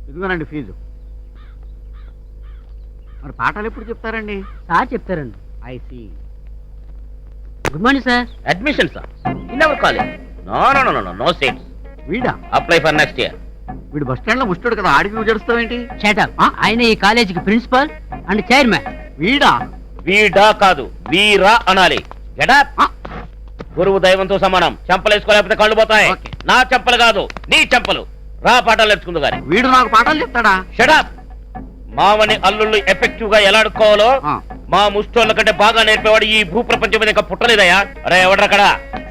ఇదిగోనండి ఫీజు. మరి పాఠాలు ఎప్పుడు చెప్తారండి? సార్ చెప్తారండి. I see. Good morning sir. Admission sir in our college. No seats. వీడా? Apply for next year. వీడు బస్ స్టాండ్ లో ముస్తాడు కదా, ఆడికి నువ్వు జడుస్తావేంటి? షటప్. ఆయన ఈ కాలేజీకి ప్రిన్సిపల్ అండ్ చైర్మన్. వీడా? వీడా కాదు, వీరా అనాలి. గెటప్. గురువు దైవంతో సమానం. చెంపలు వేసుకోలేకపోతే కళ్ళు పోతాయి. ఓకే. నా చెంపలు కాదు, నీ చెంపలు. రా పాఠాలు నేర్చుకుందు గాని. వీడు నాకు పాఠాలు చెప్తాడా? షటప్. మామని అల్లుళ్ళు ఎఫెక్టివ్ గా ఎలా అడుక్కోవాలో మా ముష్టోళ్ళ కంటే బాగా నేర్పేవాడు ఈ భూ ప్రపంచం మీద ఇంకా పుట్టలేదయ్యా. అరే ఎవడ్రక్కడ?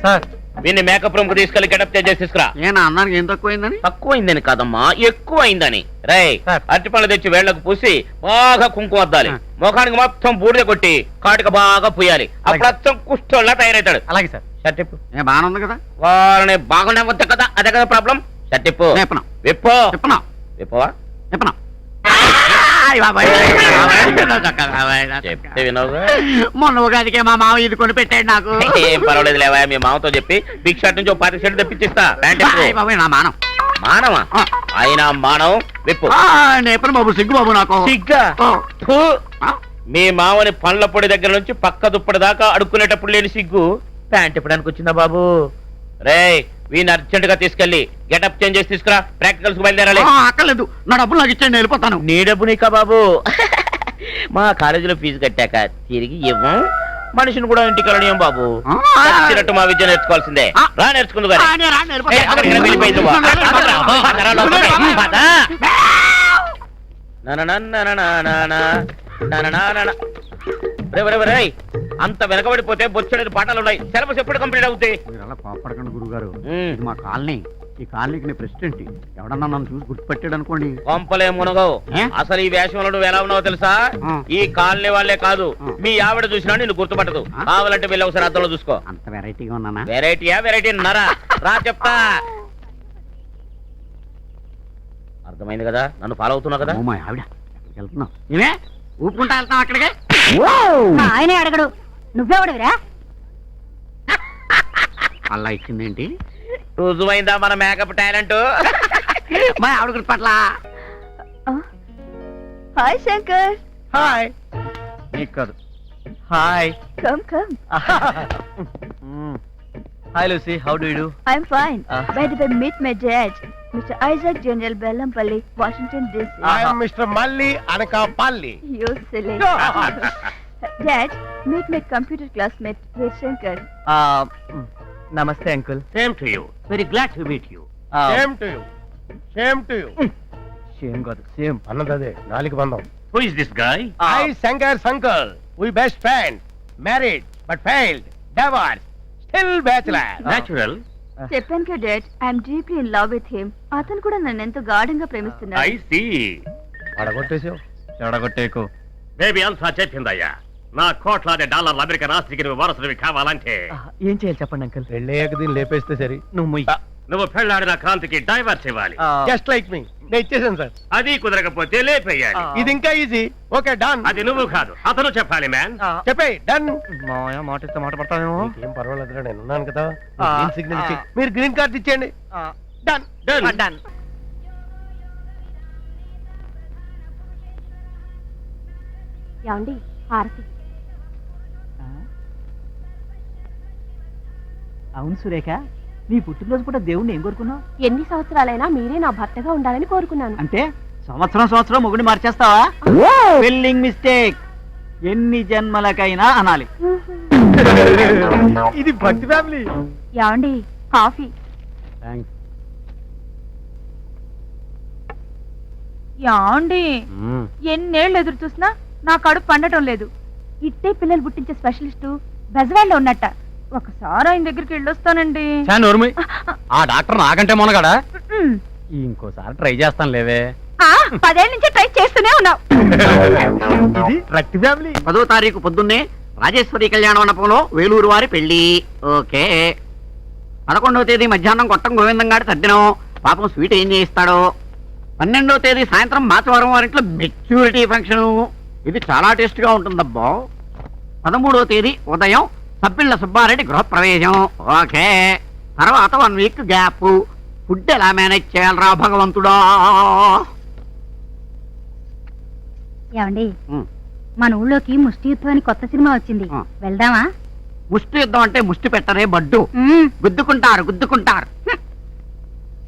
సార్. వీన్ని మేకప్ రూమ్ కు తీసుకెళ్లి గెటప్ చేసి తీసుకురా. ఏనా అన్నానికి ఏం తక్కువైందని? తక్కువైందని కాదమ్మా, ఎక్కువ అయిందని. రై సార్. అరటి పళ్ళు తెచ్చి వేళ్లకు పూసి బాగా కుంకుమ అద్దాలి. ముఖానికి మొత్తం బూడిద కొట్టి కాటిక బాగా పూయాలి. అప్పుడు అచ్చం కుష్టోళ్ళ తయారవుతాడు. అలాగే సార్. షర్టిప్పు. బాగానే ఉంది కదా? వారిని బాగుండే వద్ద కదా, అదే కదా ప్రాబ్లం. షర్టిప్పు. చెప్పనా? విప్పో. చెప్పనా? విప్పవా? చెప్పనా? చెప్తే వినవుగా. మొన్న ఉగాదికే మా మామ ఇది కొని పెట్టాడు నాకు. ఏం పర్వాలేదు లేవా, మీ మామతో చెప్పి బిగ్ షర్ట్ నుంచి 10 షర్ట్ తెప్పించిస్తా. నా మానం. మానవా? అయినా మానవం. విప్పు. నేపథ్యం బాబు, సిగ్గు బాబు నాకు. సిగ్గా? మీ మామని పండ్ల పొడి దగ్గర నుంచి పక్క దుప్పటి దాకా అడుక్కునేటప్పుడు లేని సిగ్గు ప్యాంట్ ఇప్పడానికి వచ్చిందా బాబు? రే వీని అర్జెంట్ గా తీసుకెళ్లి గెటప్ చేంజ్ చేసి తీసుకురా. ప్రాక్టికల్స్ బయలుదేరాలి. అక్కర్లేదు, నా డబ్బులు నాకు ఇచ్చేయండి, వెళ్ళిపోతాను. నీ డబ్బు నీకా బాబు? మా కాలేజీలో ఫీజు కట్టాక తిరిగి ఇవ్వం. మనిషిని కూడా ఇంటికి వెళ్ళనియం బాబు. నచ్చినట్టు మా విద్య నేర్చుకోవాల్సిందే. రా నేర్చుకుందు అంత వెనకబడిపోతే బొచ్చడేది పాఠాలు ఉన్నాయి. సిలబస్ ఎప్పుడు కంప్లీట్ అవుతాయి? మీరు అలా కోపడకండి గురుగారు. ఇది మా కాలనీ. ఈ కాలనీకి నేను ప్రెసిడెంట్. ఎవడన్నా నన్ను చూసి గుర్తుపెట్టాడు అనుకోండి, కొంపలే మునగవు. అసలు ఈ వేషంలో నువ్వు ఎలా ఉన్నావో తెలుసా? ఈ కాలనీ వాళ్ళే కాదు, మీ ఆవిడ చూసినా నిన్ను గుర్తుపట్టదు. కావాలంటే వెళ్ళి ఒకసారి అద్దంలో చూసుకో. అంత వెరైటీగా ఉన్నానా? వెరైటీయా? వెరైటీ నరా. రా చెప్తా. అర్థమైంది కదా? నన్ను ఫాలో అవుతున్నావు కదా? మా ఆవిడ ఎక్కడికి వెళ్తున్నావు? ఏమే ఊపుకుంటా వెళ్తాం అక్కడికి? ఆయనే అడగడు, నువ్వెవడవిరా? అలా ఇచ్చిందేంటి? రుజువైందా మన మేకప్ టాలెంట్? మా ఆవిడ గుర్తుపట్ల. హాయ్ శంకర్. హాయ్. నీకు కాదు. Hi. Come come. Hi Lucy, how do you do? I'm fine. By the way, meet my dad, Mr. Isaac General Bellanpalli, Washington DC. I am Mr. Malli Anakapalli. You silly. Dad, meet my computer classmate, Shankar. నమస్తే uncle. Same to you. Very glad to meet you. Same to you. Same to you. Same కాదు, same. అన్నదదే నాలుగు బంధం. Who is this guy? I Sankar's uncle. We best friends. Married but failed. Divorced. Still bachelor. Natural. చెప్పాను కదా dad, I'm deeply in love with him. అతను కూడా నన్ను ఎంతో గాఢంగా ప్రేమిస్తున్నాడు. I see. అడగొట్టేసావు. చెడగొట్టేకు. బేబీ అంతా చెప్పిందయ్యా. నా కోట్లాది డాలర్ల అమెరికన్ ఆస్తికి వారసుడివి కావాలంటే ఏం చేయాలి చెప్పండి అంకుల్. పెళ్ళయ్యాక దీన్ని లేపేస్తే సరి. నువ్వు మొయ్యి. నువ్వు పెళ్ళాడిన కాంతికి డైవర్స్ ఇవ్వాలి. జస్ట్ లైక్ మీ. నేను ఇచ్చేసాను సార్. అది కుదరకపోతే లేపేయాలి. ఇది ఇంకా ఈజీ. Okay done. అది నువ్వు కాదు, అతను చెప్పాలి మ్యాన్. చెప్పే డన్. మాయా మాట ఇస్తే మాట పడతావేమో. ఏం పర్వాలేదు, నేను ఉన్నాను కదా. గ్రీన్ సిగ్నల్ ఇచ్చి మీరు గ్రీన్ కార్డ్ ఇచ్చేయండి. Done Done. డన్. యాండి హారతి. అవును సురేఖ, నీ పుట్టినరోజు కూడా దేవుణ్ణి ఏం కోరుకున్నావు? ఎన్ని సంవత్సరాలైనా మీరే నా భర్తగా ఉండాలని కోరుకున్నాను. అంటే సంవత్సరం మొగుడిని మార్చేస్తావా? Spelling mistake. ఎన్ని జన్మలకైనా అనాలి. ఇది భక్తి ఫ్యామిలీ. యాండి కాఫీ. థ్యాంక్స్. యాండి ఎన్నేళ్ళు ఎదురు చూసినా నా కడుపు పండటం లేదు. ఇట్టే పిల్లలు పుట్టించే స్పెషలిస్టు బెజవాడలో ఉన్నట్ట. ఒకసారి ఆయన దగ్గరికి వెళ్ళొస్తానండి. ఆ డాక్టర్ నాకంటే మొనగాడా? ఇంకోసారి ట్రై చేస్తాను లేవే. 10 ఏళ్ళ నుంచి ట్రై చేస్తూనే ఉన్నావు. ఇది భక్తి ఫ్యామిలీ. 10వ తారీఖు పొద్దున్నే రాజేశ్వరి కళ్యాణ మండపంలో వేలూరు వారి పెళ్లి. ఓకే. 11వ తేదీ మధ్యాహ్నం కొట్టం గోవిందం గారి తద్దినం. పాపం స్వీట్ ఏం చేయిస్తాడో. 12వ తేదీ సాయంత్రం మాచవరం వారింట్లో మెచ్యూరిటీ ఫంక్షన్. ఇది చాలా టేస్ట్ గా ఉంటుందబ్బా. 13వ తేదీ ఉదయం సబ్బిళ్ళ సుబ్బారెడ్డి గృహప్రవేశం. ఓకే. తర్వాత 1 వీక్ గ్యాప్. ఫుడ్ ఎలా మేనేజ్ చేయాలరా భగవంతుడా? ఏమండి ఉమ్. మన ఊళ్ళోకి ముష్టి యుద్ధం అని కొత్త సినిమా వచ్చింది ఆ. వెళ్దామా ముష్టి యుద్ధం అంటే ముష్టి పెట్టరే బడ్డు గుద్దుకుంటారు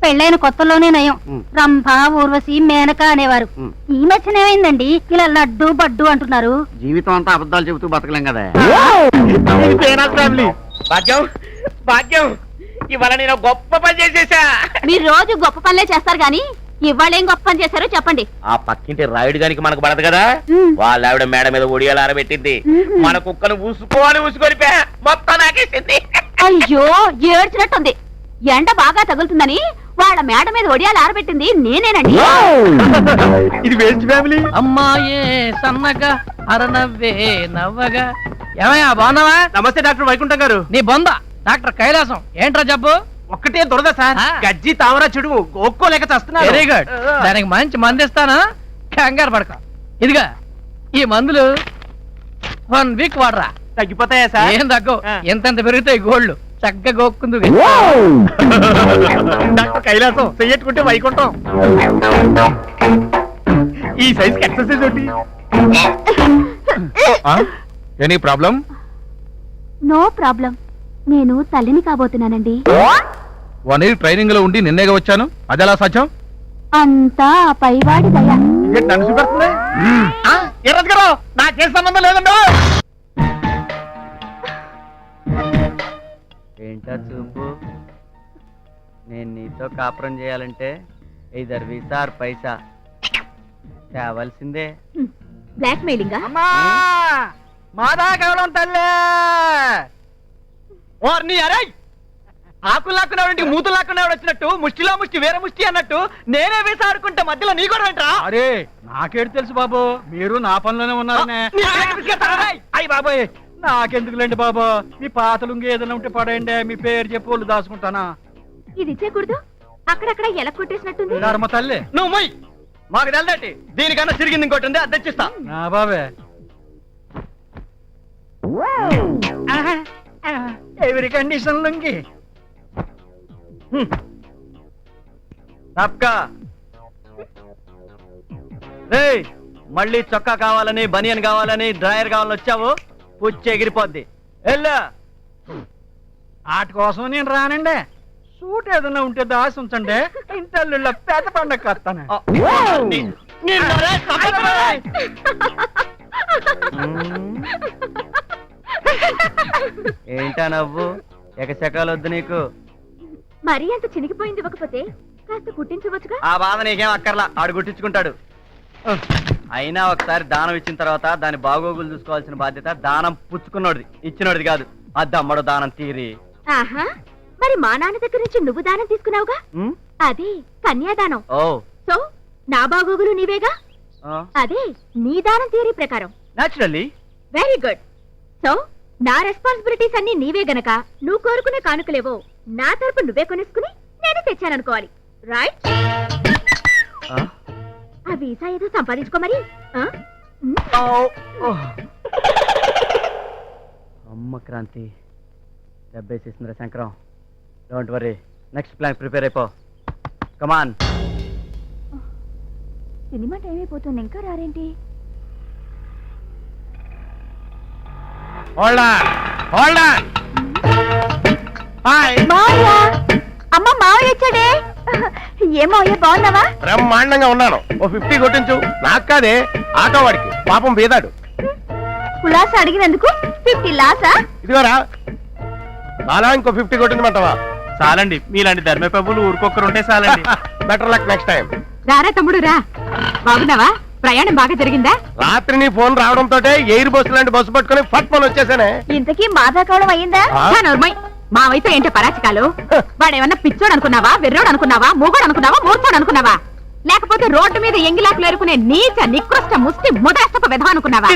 పెళ్ళైన కొత్తలోనే నయం ఉమ్. రంభ ఊర్వశి మేనక అనేవారు ఉమ్. ఈ మధ్యన ఏమైందండి ఇలా లడ్డు బడ్డు అంటున్నారు జీవితం అంతా అబద్ధాలు చెబుతూ బతకలేం కదా భాగ్యం భాగ్యం ఇవాళ నేను గొప్ప పని చేసేసా. మీరు రోజు గొప్ప పనులే చేస్తారు గాని ఇవాళ ఏం గొప్ప పని చేశారో చెప్పండి ఆ పక్కింటి రాయుడు గానికి మనకు పడదు కదా, ఉమ్. వాళ్ళ ఆవిడ మేడ మీద ఒడియాలు ఆరబెట్టింది. ఉహు. మన కుక్కను ఊసుకొని మొత్తం నాకేసింది. అయ్యో ఏడ్చినట్టుంది. ఎండ బాగా తగులుతుందని వాళ్ళ మేడ మీద ఒడియాలు ఆరబెట్టింది నేనేనండి. ఇది వేస్ట్ ఫ్యామిలీ. అమ్మాయే సన్నగా అరనవ్వే నవ్వగా. ఏమయ్యా బాగున్నావా? నమస్తే డాక్టర్ వైకుంఠం గారు. నీ బొంద డాక్టర్ కైలాసం. ఏంట్రా జబ్బు? ఒక్కటే దురద సార్, ఆ. గజ్జి తామర చెడు ఒక్కోలేక చేస్తున్నారు. Very good. దానికి మంచి మందు ఇస్తాను, కంగారు పడక. ఇదిగా ఈ మందులు 1 వీక్ వాడరా. తగ్గిపోతాయా సార్? ఏం తగ్గవు. ఆ. ఎంతెంత పెరుగుతాయి గోళ్ళు చక్కగా గోక్కుందు. డాక్టర్ కైలాసం చెయ్యట్టుకుంటే వైకుంఠం. ఈ సైజ్ ఎక్సర్సైజ్ ఏంటి? Any problem? No problem. నేను తల్లిని కాబోతున్నానండి. 1 year ట్రైనింగ్ లో ఉండి నిన్నేగా వచ్చాను, అదెలా సాధ్యం? అంతా ఆ పైవాడి దయ. నన్ను చూపెడుతుంది. ఎర్రది గారు, నాకే సంబంధం లేదండి. ఏంటా చూపు? నేను నీతో కాపురం చేయాలంటే ఇద్దరు వీసా ఆర్ పైసా తేవాల్సిందే. బ్లాక్ మెయిలింగ్ అమ్మా మాదా కేవలం తల్లే. ఓర్ని అరే ఆకులు లాక్కున్నాడు, మూతులు లాక్కున్నాడు వచ్చినట్టు ముష్టిలో ముష్టి వేరే ముష్టి అన్నట్టు నేనే వేసి ఆడుకుంటే మధ్యలో నీ కూడా ఏంట్రా? అరే నాకేడు తెలుసు బాబు, మీరు నా పనిలోనే ఉన్నారనే. అయ్యి బాబాయ్, నాకెందుకులేండి బాబు, మీ పాతలుంగి ఏదైనా ఉంటే పడేయండి, మీ పేరు చెప్పి వాళ్ళు దాచుకుంటానా. ఇది ఇచ్చేకూడదు. అక్కడక్కడ ఎలా కొట్టేసినట్టుంది. ధర్మ తల్లి నువ్వు మొయ్, మాకు తెల్లటి దీనికన్నా తిరిగింది ఇంకోటి ఉంది, అది తెచ్చిస్తా. నా బాబే. ఎవరి కండిషన్ లుంగి తప్పకా రేయ్, మళ్ళీ చొక్కా కావాలని బనియన్ కావాలని డ్రాయర్ కావాలని వచ్చావు, పుచ్చి ఎగిరిపోద్ది. ఎల్లా వాటి కోసం నేను రానండి. సూట్ ఏదైనా ఉంటే దాసి ఉంచండి, ఇంటల్లుళ్ళ పేద పండగ వస్తాను. ఏంటా నవ్వు? ఎకశకాలు వద్దు నీకు. మరీ అంత చినిగిపోయింది ఇవ్వకపోతే కాస్త కుట్టించవచ్చుగా. ఆ బాధ నీకేం అక్కర్లా, ఆడు గుట్టించుకుంటాడు. అయినా ఒకసారి దానం ఇచ్చిన తర్వాత దాని బాగోగులు చూసుకోవాల్సిన బాధ్యత దానం పుచ్చుకున్నోడిది, ఇచ్చినోడిది కాదు. అద్దమ్మడు దానం తీరి. ఆహా, మరి మా నాన్న దగ్గర నుంచి నువ్వు దానం తీసుకున్నావుగా, ఉమ్? అదే కన్యాదానం. ఓ సో నా బాగోగులు నీవేగా, ఆ, అదే నీ దానం థియరీ ప్రకారం. naturally. Very good. సో నా రెస్పాన్సిబిలిటీస్ అన్ని నీవే గనక నువ్వు కోరుకునే కానుకలేవో నా తరపు నువ్వే కొనేసుకుని నేను తెచ్చాననుకోవాలి. రైట్? ఆ? ఆ వీసా ఏదో సంపాదించుకో మరి. ఆ? అమ్మ క్రాంతి దెబ్బేసేసిందిరా Shankaram. Don't worry, next plan prepare అయిపో. కమాన్. సినిమా టైం అయిపోతుంది, ఇంకా రారేంటి? మావయ్య, అమ్మ మావయ్య వచ్చాడే. ఏమోయ్య బాగున్నావా? బ్రహ్మాండంగా ఉన్నాను. ఓ 50 కొట్టించు. నాకు కాదే, ఆటో వాడికి, పాపం బీదాడు. కులాస అడిగినందుకు 50 లాసా? ఇదిగోరా అలా ఇంకో 50 కొట్టించమంటావా? చాలండి, మీలాంటి ధర్మ ప్రభులు ఊరికొక్కరుంటే చాలండి. Better luck next time. రారా తమ్ముడు రా. బాగున్నావా? ప్రయాణం బాగా జరిగిందా? రాత్రి నీ ఫోన్ రావడంతో ఎయిర్ బస్సు లాంటి బస్సు పట్టుకుని ఫట్ ఫోన్ వచ్చేసానే. ఇంతకీ మాదాకాలం అయ్యిందా? మావైతే ఏంటో పరాచికాలు. వాడేమన్నా పిచ్చోడు అనుకున్నావా, వెర్రోడు అనుకున్నావా, మూగోడు అనుకున్నావా, మూర్ఖోడు అనుకున్నావా, లేకపోతే రోడ్డు మీద ఎంగిలాకులు ఎరుకునే నీచ నికృష్ట ముష్టి ముదాష్టప విధం అనుకున్నావా?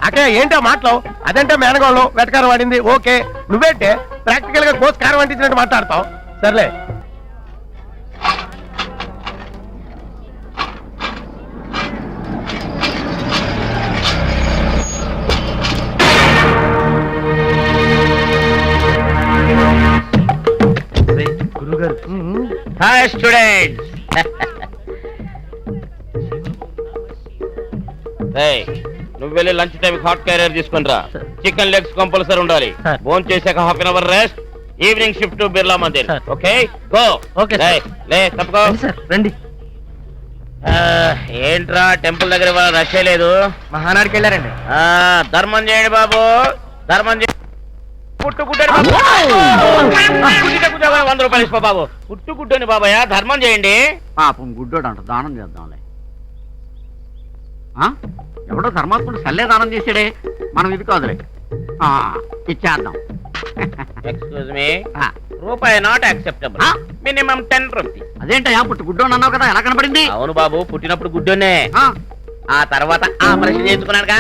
అక్కడ ఏంటో మాటలు, అదంటే మేనగోళ్ళు వెటకారం వాడింది. ఓకే, నువ్వేంటే ప్రాక్టికల్ గా కోసి కారం అంటించినట్టు మాట్లాడతావు. సర్లే. గురుగారు, హాయ్ స్టూడెంట్స్. రేయ్, నువ్వు వెళ్ళి లంచ్ టైం హాట్ క్యారియర్ తీసుకుని రా. చికెన్ లెగ్స్ కంపల్సరీ ఉండాలి. Sir. భోజనం చేశాక half an hour rest. Evening shift to Birla Mandir. Sir. Okay go. Okay, sir. లే తప్పుకో. సార్ రండి. ఏంట్రా టెంపుల్ దగ్గర వాళ్ళు రష్ లేదు. మహానాడికి వెళ్ళారండి. ధర్మం చేయండి బాబు, ధర్మం చేయండి. పుట్టుకుంటని బాబు, పుట్టుకుంటే 100 రూపాయలు ఇస్తా బాబు. పుట్టుకుంటని బాబాయ్ ధర్మం చేయండి. పాపం గుడ్డోడు అంట, దానం చేద్దాంలే. ఆ? ఎవడో ధర్మాత్ముడు సల్లే దానం చేసాడే, మనం ఇది కాదులే. ఇచ్చేద్దాం. ఎక్స్క్యూజ్ మీ, ఆ, రూపాయి నాట్ యాక్సెప్టబుల్. ఆ? Minimum 10 rupees. అదేంటయ్యా పుట్టు గుడ్డోడు అన్నావు కదా, ఎలా కనపడింది? అవును బాబు, పుట్టినప్పుడు గుడ్డునే, ఆ, ఆ తర్వాత ఆపరేషన్ చేయించుకున్నాడుగా.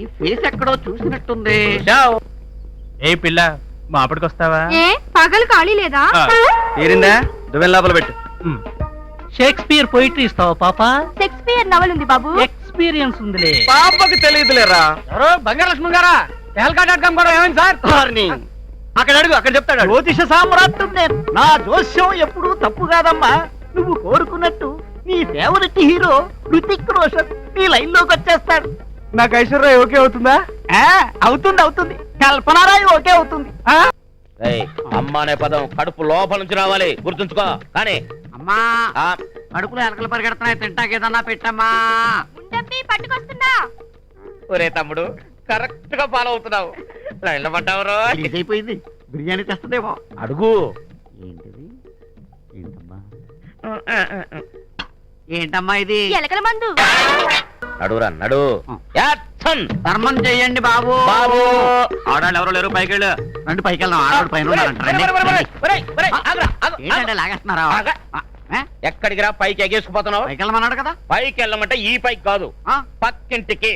ఈ ఫేస్ ఎక్కడో చూసినట్టుంది. చూశావ్? ఏ పిల్ల మా అప్పటికి వస్తావా? ఏ పగలు ఖాళీ లేదా? తీరిందా? దువ్వెన లోపల పెట్టు. షేక్స్పియర్ పోయిటరీ ఇస్తావా పాప? షేక్స్పియర్ నవల్ ఉంది బాబు. ఎక్స్పీరియన్స్ ఉందిలే. పాపకి తెలియదులేరా. ఎవరో బంగారలక్ష్మి గారా? తెహల్కా.com కూడా ఏమైంది సార్? అక్కడ అడుగు, అక్కడ చెప్తాడు. జ్యోతిష సామ్రాట్టునే. నా జోస్యం ఎప్పుడు తప్పు కాదమ్మా. నువ్వు కోరుకున్నట్టు నీ ఫేవరెట్ హీరో హృతిక్ రోషన్ నీ లైన్ లోకి వచ్చేస్తాడు. నాకు ఐశ్వర్య ఓకే అవుతుందా? అవుతుంది అవుతుంది. కల్పనారాయి ఓకే అవుతుంది. ఏయ్, అమ్మ అనే పదం కడుపు లోపల నుంచి రావాలి, గుర్తుంచుకో. కానీ అమ్మా, ఆ, కడుపులో ఎలకలు పరిగెడుతున్నాయి, తింటాకేదన్నా పెట్టమ్మా. పట్టుకొస్తున్నా. ఒరే తమ్ముడు, కరెక్ట్ గా ఫాలో అవుతున్నావు. లైన్లో పడ్డావురో. ఇది అయిపోయింది, బిర్యానీ తెస్తుందేమో. అడుగు. ఏంటిది? ఏంటమ్మా? ఏంటమ్మా ఇది? ఎలకల మందు. నడురా నడు. యాక్షన్. ధర్మం చెయ్యండి బాబు. బాబు. ఆడాళ్ళు ఎవరో లేరు, పైకి వెళ్ళు. రండి పైకి వెళ్దాం, ఆడవాడు పైన ఉన్నారంట. రండి, రండి. ఒరేయ్, ఒరేయ్, ఆగురా, ఆగు, ఆగు. ఏంటంటే లాగేస్తున్నారా? ఆగా. ఎక్కడికి రా, పైకి ఎగేసుకుపోతున్నావు? పైకి వెళ్ళమన్నాడు కదా. పైకి వెళ్ళమంటే ఈ పైకి కాదు, ఆ? పక్కింటికి.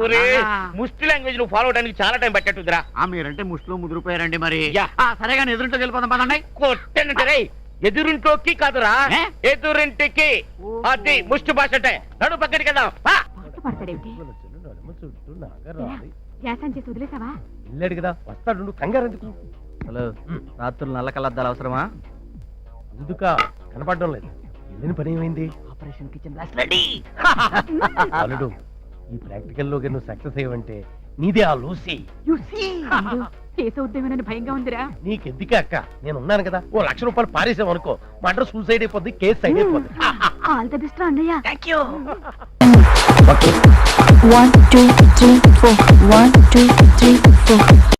ఊరే అలాగా? ముష్టి లాంగ్వేజ్ నువ్వు ఫాలో అవడానికి చాలా టైం పట్టేట్టుదిరా. మీరంటే ముష్టిలో ముదిరిపోయారండి మరి. యా. సరే కానీ ఎదురుంటూ వెళ్ళిపోదాం పదండి. కొట్టనంటే రేయ్, ఎదురింటోకి కాదురా, ఏ? ఎదురింటికి. ఓహో. అది ముష్టి భాష అంటే. నడు పక్కడికి వెళ్దాం. పా. పడతాడేమిటి? వ్యాసం చేసి వదిలేసావా? వెళ్ళాడు కదా, వస్తాడు. కంగారు ఎందుకు? హలో, రాత్రులు నల్ల కలద్దాలు అవసరమా? ఎందుక కనపడడం లేదు. వెళ్ళిన పని ఏమైంది? Operation kitchen blast ready. అల్లుడు, ఈ ప్రాక్టికల్ లో నువ్వు సక్సెస్ అయ్యవంటే నీదే ఆ లూసి. చేసే ఉద్యమేనని భయంగా ఉందిరా. నీకెందుకే అక్క, నేను ఉన్నాను కదా. ఓ 1,00,000 రూపాయలు పారేసాం అనుకో, మా అడ్రస్ సూసైడ్ అయిపోద్ది, కేసు సైడ్ అయిపోద్ది. ఆల్ ద బెస్ట్ అన్నయ్య. 1 2 3 4 1 2 3 4